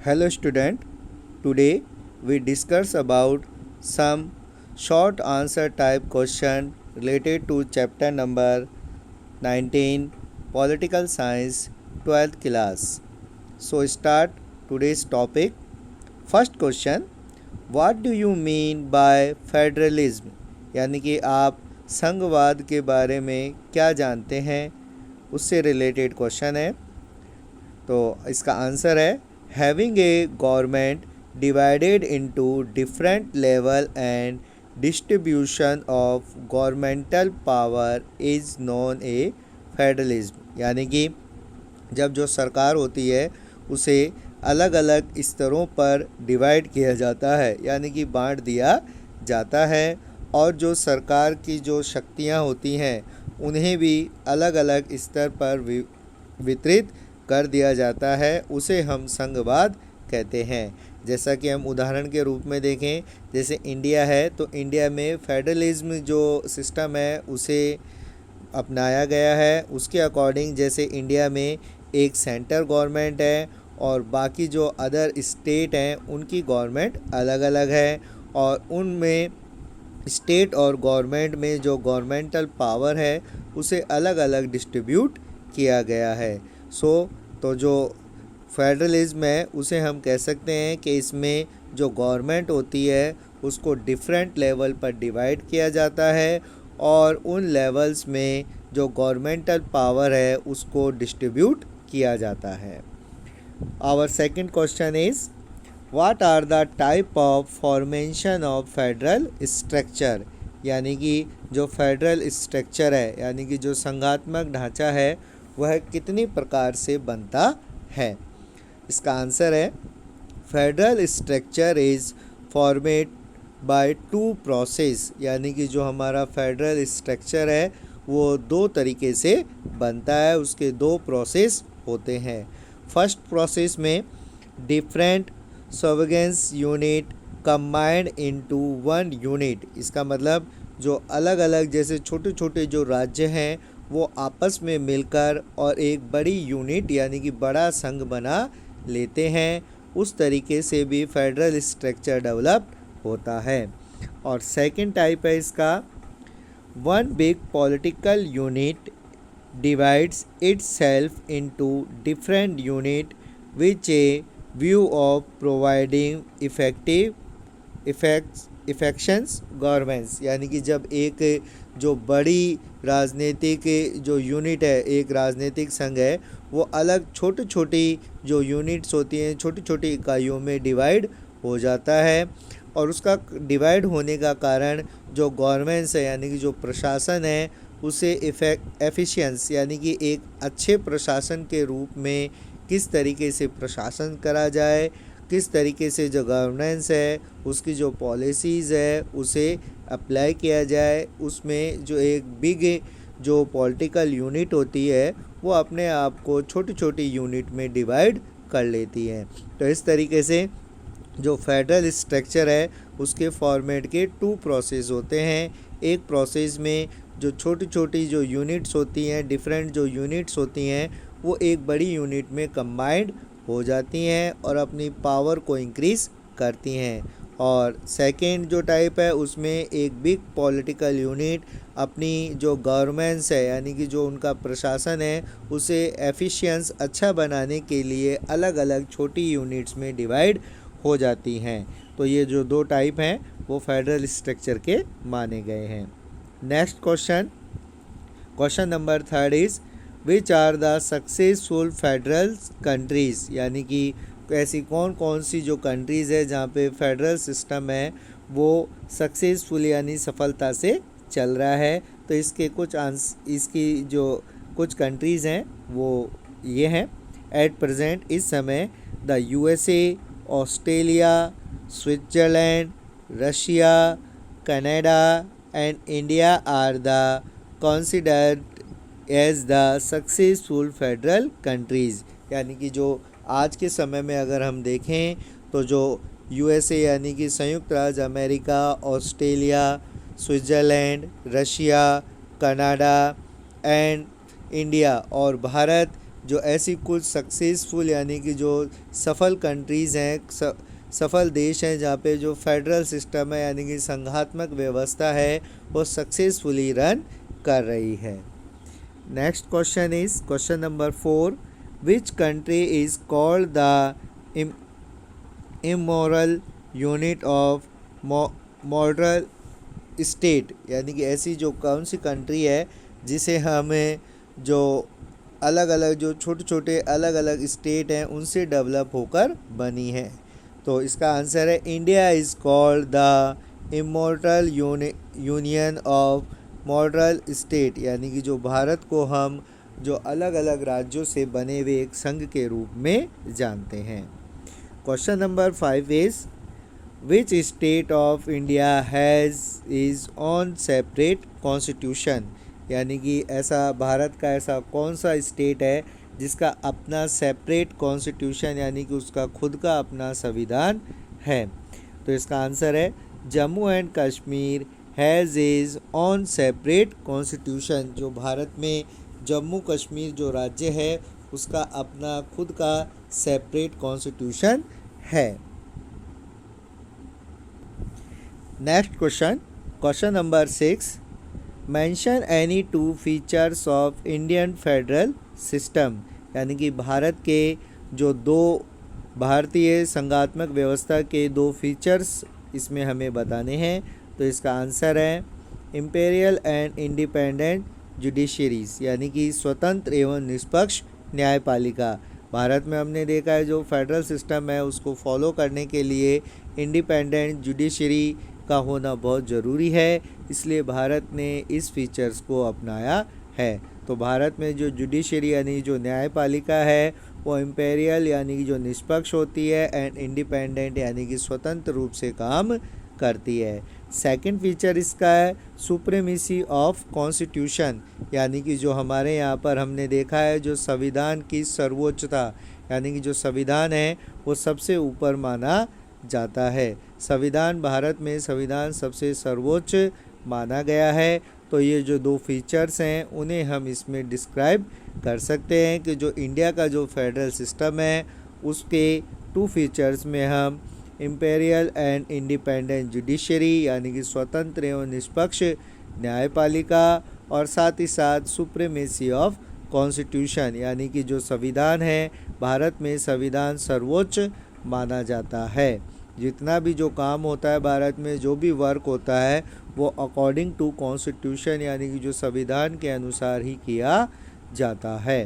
Hello student, today we discuss about some short answer type question related to chapter number 19 Political Science 12th class. So start today's topic. First question, what do you mean by federalism? यानी कि आप संघवाद के बारे में क्या जानते हैं, उससे रिलेटेड क्वेश्चन है। तो इसका आंसर है having a government divided into different level and distribution of governmental power is known a federalism। यानी कि जब जो सरकार होती है उसे अलग अलग स्तरों पर डिवाइड किया जाता है, यानी कि बांट दिया जाता है, और जो सरकार की जो शक्तियां होती हैं उन्हें भी अलग अलग स्तर पर वितरित कर दिया जाता है, उसे हम संघवाद कहते हैं। जैसा कि हम उदाहरण के रूप में देखें, जैसे इंडिया है तो इंडिया में फेडरलिज्म जो सिस्टम है उसे अपनाया गया है। उसके अकॉर्डिंग जैसे इंडिया में एक सेंटर गवर्नमेंट है और बाकी जो अदर स्टेट हैं उनकी गवर्नमेंट अलग अलग है, और उनमें स्टेट और गवर्नमेंट में जो गवर्नमेंटल पावर है उसे अलग अलग डिस्ट्रीब्यूट किया गया है। तो जो फेडरलिज्म है उसे हम कह सकते हैं कि इसमें जो गवर्नमेंट होती है उसको डिफरेंट लेवल पर डिवाइड किया जाता है, और उन लेवल्स में जो गवर्नमेंटल पावर है उसको डिस्ट्रीब्यूट किया जाता है। Our second question is what are the type of formation of federal structure? यानी कि जो फेडरल स्ट्रक्चर है, यानी कि जो संघात्मक ढांचा है, वह कितनी प्रकार से बनता है? इसका आंसर है federal structure is formed by two process. यानी कि जो हमारा फेडरल स्ट्रक्चर है वो दो तरीके से बनता है, उसके दो प्रोसेस होते हैं। फर्स्ट प्रोसेस में different sovereigns unit combined into one unit. इसका मतलब जो अलग अलग जैसे छोटे छोटे जो राज्य हैं वो आपस में मिलकर और एक बड़ी यूनिट यानी कि बड़ा संघ बना लेते हैं, उस तरीके से भी फेडरल स्ट्रक्चर डेवलप होता है। और सेकंड टाइप है इसका, one big political unit divides itself into different unit which a view of providing affections governments. यानी कि जब एक जो बड़ी राजनीतिक जो यूनिट है, एक राजनीतिक संघ है, वो अलग छोटी छोटी जो यूनिट्स होती हैं छोटी छोटी इकाइयों में डिवाइड हो जाता है, और उसका डिवाइड होने का कारण जो गवर्नमेंट्स है यानी कि जो प्रशासन है उसे एफिशिएंस यानी कि एक अच्छे प्रशासन के रूप में किस तरीके से प्रशासन करा जाए, किस तरीके से जो गवर्नेंस है उसकी जो पॉलिसीज़ है उसे अप्लाई किया जाए, उसमें जो एक बिग जो पॉलिटिकल यूनिट होती है वो अपने आप को छोटी छोटी यूनिट में डिवाइड कर लेती है। तो इस तरीके से जो फेडरल स्ट्रक्चर है उसके फॉर्मेट के टू प्रोसेस होते हैं। एक प्रोसेस में जो छोटी छोटी जो यूनिट्स होती हैं, डिफरेंट जो यूनिट्स होती हैं, वो एक बड़ी यूनिट में कंबाइंड हो जाती हैं और अपनी पावर को इंक्रीज़ करती हैं। और सेकंड जो टाइप है उसमें एक बिग पॉलिटिकल यूनिट अपनी जो गवर्नेंस है यानी कि जो उनका प्रशासन है उसे एफिशिएंस अच्छा बनाने के लिए अलग अलग छोटी यूनिट्स में डिवाइड हो जाती हैं। तो ये जो दो टाइप हैं वो फेडरल स्ट्रक्चर के माने गए हैं। Next question number third is which are the successful federal countries? यानी कि ऐसी कौन कौन सी जो कंट्रीज़ है जहाँ पे फेडरल सिस्टम है वो सक्सेसफुल यानी सफलता से चल रहा है। तो इसकी जो कुछ कंट्रीज़ हैं वो ये हैं। एट प्रेजेंट इस समय the USA, Australia, Switzerland, Russia, Canada and India are the considered as the successful federal countries. यानी कि जो आज के समय में अगर हम देखें तो जो यूएसए यानी कि संयुक्त राज्य America, Australia, Switzerland, Russia, Canada and India और भारत, जो ऐसी कुछ सक्सेसफुल यानी कि जो सफल कंट्रीज़ हैं, सफल देश हैं जहाँ पे जो फेडरल सिस्टम है यानी कि संघात्मक व्यवस्था है वो सक्सेसफुली रन कर रही है। Next question is question number 4, which country is called the immoral unit of modern state, यानी कि ऐसी जो कौन सी कंट्री है जिसे हमें जो अलग अलग जो छोटे छोटे अलग अलग स्टेट हैं उनसे डेवलप होकर बनी है। तो इसका आंसर है India is called the immortal union of modern state, यानी कि जो भारत को हम जो अलग अलग राज्यों से बने हुए एक संघ के रूप में जानते हैं। Question number 5 is which state of India has is on separate constitution, यानी कि ऐसा भारत का ऐसा कौन सा स्टेट है जिसका अपना सेपरेट कॉन्स्टिट्यूशन यानी कि उसका खुद का अपना संविधान है। तो इसका आंसर है Jammu and Kashmir has is on separate constitution. जो भारत में जम्मू कश्मीर जो राज्य है उसका अपना खुद का सेपरेट कॉन्स्टिट्यूशन है। Next question, question number 6, mention any 2 features of Indian federal system, यानी कि भारत के जो 2 भारतीय संघात्मक व्यवस्था के 2 फीचर्स इसमें हमें बताने हैं। तो इसका आंसर है इम्पेरियल एंड इंडिपेंडेंट जुडिशरीज, यानी कि स्वतंत्र एवं निष्पक्ष न्यायपालिका। भारत में हमने देखा है जो फेडरल सिस्टम है उसको फॉलो करने के लिए इंडिपेंडेंट जुडिशरी का होना बहुत ज़रूरी है, इसलिए भारत ने इस फीचर्स को अपनाया है। तो भारत में जो जुडिशरी यानी जो न्यायपालिका है वो इम्पेरियल यानी कि जो निष्पक्ष होती है एंड इंडिपेंडेंट यानी कि स्वतंत्र रूप से काम करती है। सेकंड फीचर इसका है सुप्रीमेसी ऑफ कॉन्स्टिट्यूशन, यानी कि जो हमारे यहाँ पर हमने देखा है जो संविधान की सर्वोच्चता, यानी कि जो संविधान है वो सबसे ऊपर माना जाता है। संविधान भारत में संविधान सबसे सर्वोच्च माना गया है। तो ये जो 2 फीचर्स हैं उन्हें हम इसमें डिस्क्राइब कर सकते हैं कि जो इंडिया का जो फेडरल सिस्टम है उसके 2 फीचर्स में हम इम्पेरियल एंड इंडिपेंडेंट जुडिशरी यानी कि स्वतंत्र एवं निष्पक्ष न्यायपालिका और साथ ही साथ सुप्रीमेसी ऑफ कॉन्स्टिट्यूशन, यानी कि जो संविधान है भारत में संविधान सर्वोच्च माना जाता है। जितना भी जो काम होता है भारत में जो भी वर्क होता है वो अकॉर्डिंग टू कॉन्स्टिट्यूशन यानी कि जो संविधान के अनुसार ही किया जाता है।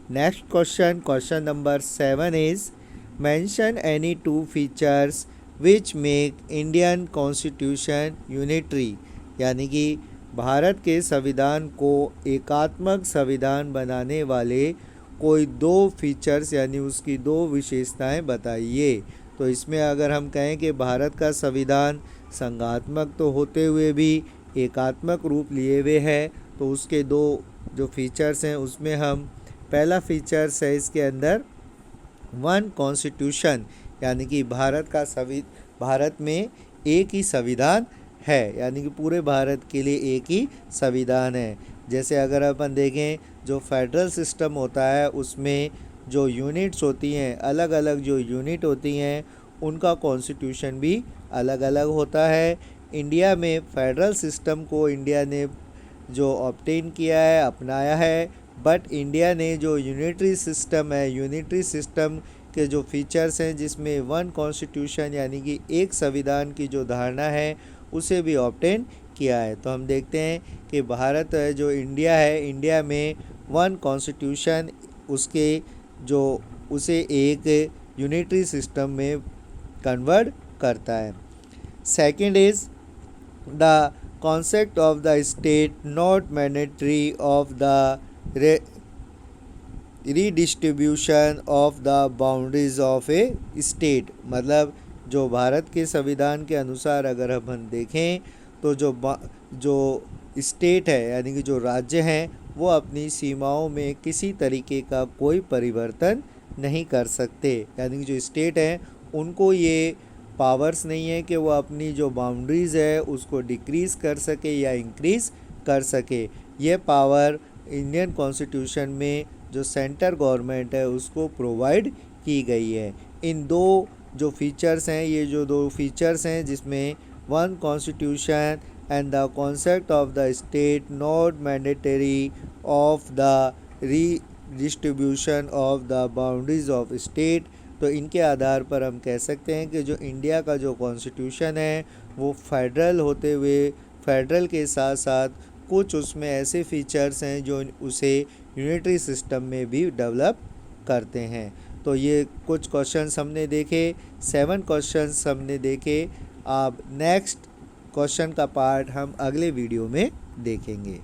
Next question, question number 7 is mention any 2 features which make Indian constitution unitary, यानी कि भारत के संविधान को एकात्मक संविधान बनाने वाले कोई 2 फीचर्स यानी उसकी 2 विशेषताएं बताइए। तो इसमें अगर हम कहें कि भारत का संविधान संघात्मक तो होते हुए भी एकात्मक रूप लिए हुए है तो उसके 2 जो फीचर्स हैं उसमें हम पहला फीचर्स है इसके अंदर 1 कॉन्स्टिट्यूशन, यानी कि भारत में एक ही संविधान है, यानी कि पूरे भारत के लिए एक ही संविधान है। जैसे अगर अपन देखें जो फेडरल सिस्टम होता है उसमें जो यूनिट्स होती हैं अलग अलग जो यूनिट होती हैं उनका कॉन्स्टिट्यूशन भी अलग अलग होता है। इंडिया में फेडरल सिस्टम को इंडिया ने जो ऑब्टेन किया है अपनाया है, बट इंडिया ने जो यूनिटरी सिस्टम है यूनिटरी सिस्टम के जो फीचर्स हैं जिसमें 1 कॉन्स्टिट्यूशन यानी कि एक संविधान की जो धारणा है उसे भी ऑब्टेन किया है। तो हम देखते हैं कि भारत जो इंडिया है इंडिया में 1 कॉन्स्टिट्यूशन उसके जो उसे एक यूनिटरी सिस्टम में कन्वर्ट करता है। Second is the concept of the state not mandatory of the redistribution of the boundaries of A state, मतलब जो भारत के संविधान के अनुसार अगर हम देखें तो जो स्टेट है यानी कि जो राज्य हैं वो अपनी सीमाओं में किसी तरीके का कोई परिवर्तन नहीं कर सकते, यानी कि जो स्टेट हैं उनको ये पावर्स नहीं है कि वो अपनी जो बाउंड्रीज़ है उसको डिक्रीज़ कर सके या इंक्रीज़ कर सके। ये पावर इंडियन कॉन्स्टिट्यूशन में जो सेंटर गवर्नमेंट है उसको प्रोवाइड की गई है। इन दो जो फीचर्स हैं, ये जो दो फीचर्स हैं जिसमें one constitution and the concept of the state not mandatory of the redistribution of the boundaries of state. तो इनके आधार पर हम कह सकते हैं कि जो इंडिया का जो कॉन्स्टिट्यूशन है वो फेडरल होते हुए फेडरल के साथ साथ कुछ उसमें ऐसे फीचर्स हैं जो उसे यूनिटरी सिस्टम में भी डेवलप करते हैं। तो ये कुछ क्वेश्चंस हमने देखे, 7 क्वेश्चंस हमने देखे। अब नेक्स्ट क्वेश्चन का पार्ट हम अगले वीडियो में देखेंगे।